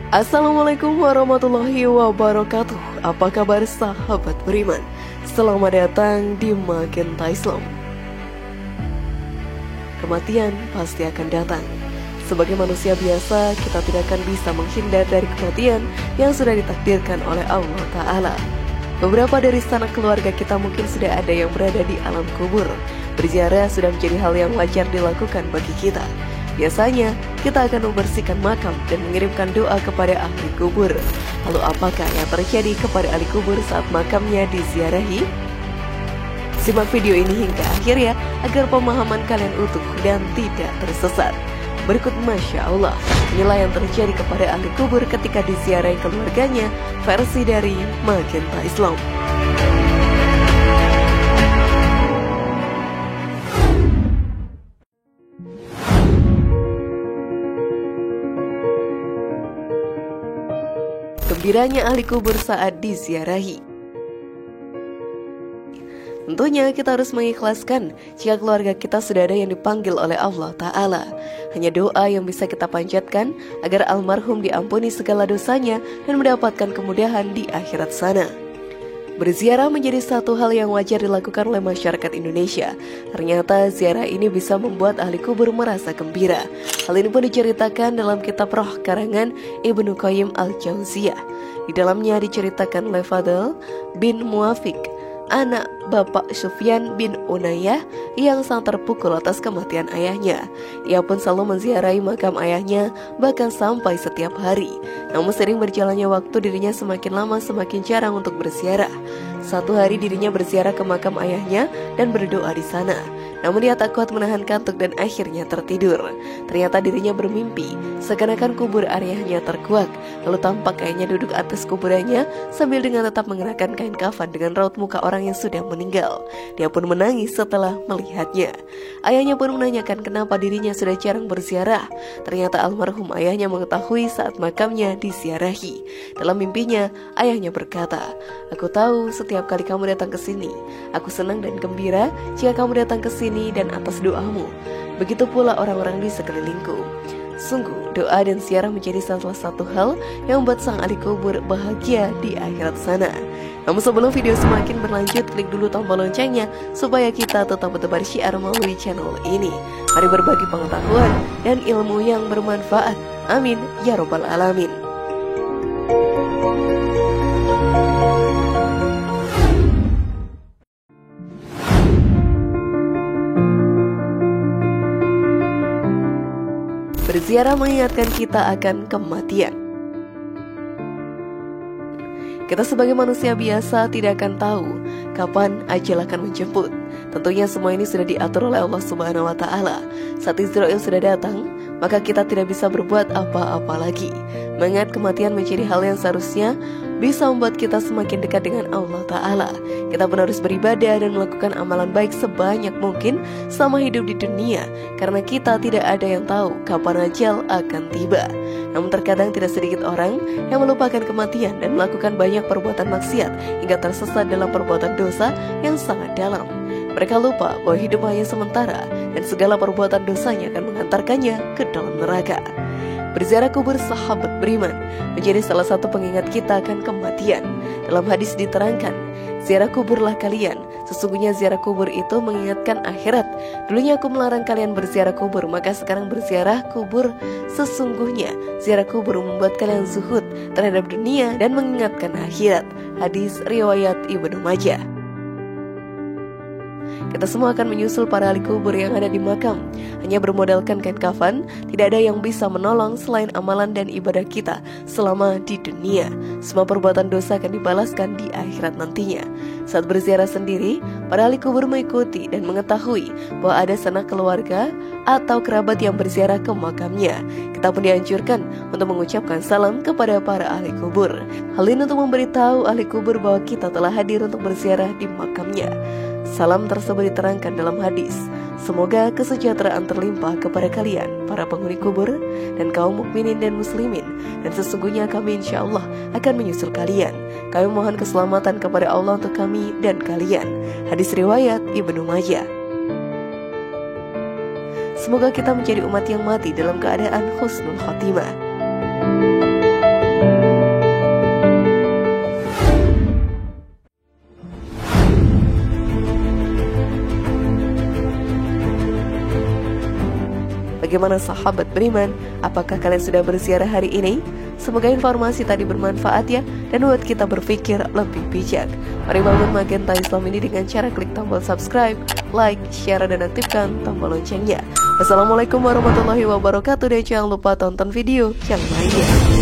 Assalamualaikum warahmatullahi wabarakatuh. Apa kabar sahabat beriman? Selamat datang di Magenta Islam. Kematian pasti akan datang. Sebagai manusia biasa, kita tidak akan bisa menghindar dari kematian yang sudah ditakdirkan oleh Allah Ta'ala. Beberapa dari sanak keluarga kita mungkin sudah ada yang berada di alam kubur. Berziarah sudah menjadi hal yang wajar dilakukan bagi kita. Biasanya, kita akan membersihkan makam dan mengirimkan doa kepada ahli kubur. Lalu apakah yang terjadi kepada ahli kubur saat makamnya diziarahi? Simak video ini hingga akhir ya, agar pemahaman kalian utuh dan tidak tersesat. Berikut Masya Allah, inilah yang terjadi kepada ahli kubur ketika diziarahi keluarganya, versi dari Magenta Islam. Gembiranya ahli kubur saat diziarahi. Tentunya kita harus mengikhlaskan jika keluarga kita sudah ada yang dipanggil oleh Allah Ta'ala. Hanya doa yang bisa kita panjatkan agar almarhum diampuni segala dosanya dan mendapatkan kemudahan di akhirat sana. Berziarah menjadi satu hal yang wajar dilakukan oleh masyarakat Indonesia. Ternyata ziarah ini bisa membuat ahli kubur merasa gembira. Hal ini pun diceritakan dalam kitab Roh karangan Ibnu Qayyim Al-Jauziyah. Di dalamnya diceritakan oleh Fadl bin Muafiq, anak Bapak Sufyan bin Unayyah yang sangat terpukul atas kematian ayahnya. Ia pun selalu menziarahi makam ayahnya, bahkan sampai setiap hari. Namun sering berjalannya waktu, dirinya semakin lama semakin jarang untuk berziarah. Satu hari dirinya berziarah ke makam ayahnya dan berdoa di sana. Namun dia tak kuat menahan kantuk dan akhirnya tertidur. Ternyata dirinya bermimpi seakan-akan kubur ayahnya terkuak. Lalu tampak ayahnya duduk atas kuburannya sambil dengan tetap mengenakan kain kafan dengan raut muka orang yang sudah meninggal. Dia pun menangis setelah melihatnya. Ayahnya pun menanyakan kenapa dirinya sudah jarang berziarah. Ternyata almarhum ayahnya mengetahui saat makamnya diziarahi. Dalam mimpinya, ayahnya berkata, "Aku tahu setiap kali kamu datang ke sini, aku senang dan gembira jika kamu datang ke sini dan atas doamu. Begitu pula orang-orang di sekelilingku." Sungguh, doa dan ziarah menjadi salah satu hal yang membuat sang ahli kubur bahagia di akhirat sana. Namun sebelum video semakin berlanjut, klik dulu tombol loncengnya supaya kita tetap bertebar syiar melalui channel ini. Mari berbagi pengetahuan dan ilmu yang bermanfaat. Amin ya robbal alamin. Berziarah mengingatkan kita akan kematian. Kita sebagai manusia biasa tidak akan tahu kapan ajal akan menjemput. Tentunya semua ini sudah diatur oleh Allah Subhanahu wa Ta'ala. Saat Israel sudah datang, maka kita tidak bisa berbuat apa-apa lagi. Mengingat kematian menjadi hal yang seharusnya bisa membuat kita semakin dekat dengan Allah Ta'ala. Kita pun harus beribadah dan melakukan amalan baik sebanyak mungkin selama hidup di dunia, karena kita tidak ada yang tahu kapan ajal akan tiba. Namun terkadang tidak sedikit orang yang melupakan kematian dan melakukan banyak perbuatan maksiat hingga tersesat dalam perbuatan dosa yang sangat dalam. Mereka lupa bahwa hidup hanya sementara dan segala perbuatan dosanya akan mengantarkannya ke dalam neraka. Berziarah kubur sahabat beriman menjadi salah satu pengingat kita akan kematian. Dalam hadis diterangkan, ziarah kuburlah kalian. Sesungguhnya ziarah kubur itu mengingatkan akhirat. Dulunya aku melarang kalian berziarah kubur, maka sekarang berziarah kubur. Sesungguhnya ziarah kubur membuat kalian zuhud terhadap dunia dan mengingatkan akhirat. Hadis riwayat Ibnu Majah. Kita semua akan menyusul para ahli kubur yang ada di makam. Hanya bermodalkan kain kafan, tidak ada yang bisa menolong selain amalan dan ibadah kita selama di dunia. Semua perbuatan dosa akan dibalaskan di akhirat nantinya. Saat berziarah sendiri, para ahli kubur mengikuti dan mengetahui bahwa ada sanak keluarga atau kerabat yang berziarah ke makamnya. Kita pun dianjurkan untuk mengucapkan salam kepada para ahli kubur. Hal ini untuk memberitahu ahli kubur bahwa kita telah hadir untuk berziarah di makamnya. Salam tersebut diterangkan dalam hadis. Semoga kesejahteraan terlimpah kepada kalian, para penghuni kubur, dan kaum mukminin dan muslimin. Dan sesungguhnya kami insya Allah akan menyusul kalian. Kami mohon keselamatan kepada Allah untuk kami dan kalian. Hadis riwayat Ibnu Majah. Semoga kita menjadi umat yang mati dalam keadaan husnul khotimah. Bagaimana sahabat beriman? Apakah kalian sudah berziarah hari ini? Semoga informasi tadi bermanfaat ya, dan buat kita berpikir lebih bijak. Mari bangun Magenta Islam ini dengan cara klik tombol subscribe, like, share, dan aktifkan tombol loncengnya. Wassalamualaikum warahmatullahi wabarakatuh, dan jangan lupa tonton video yang lainnya.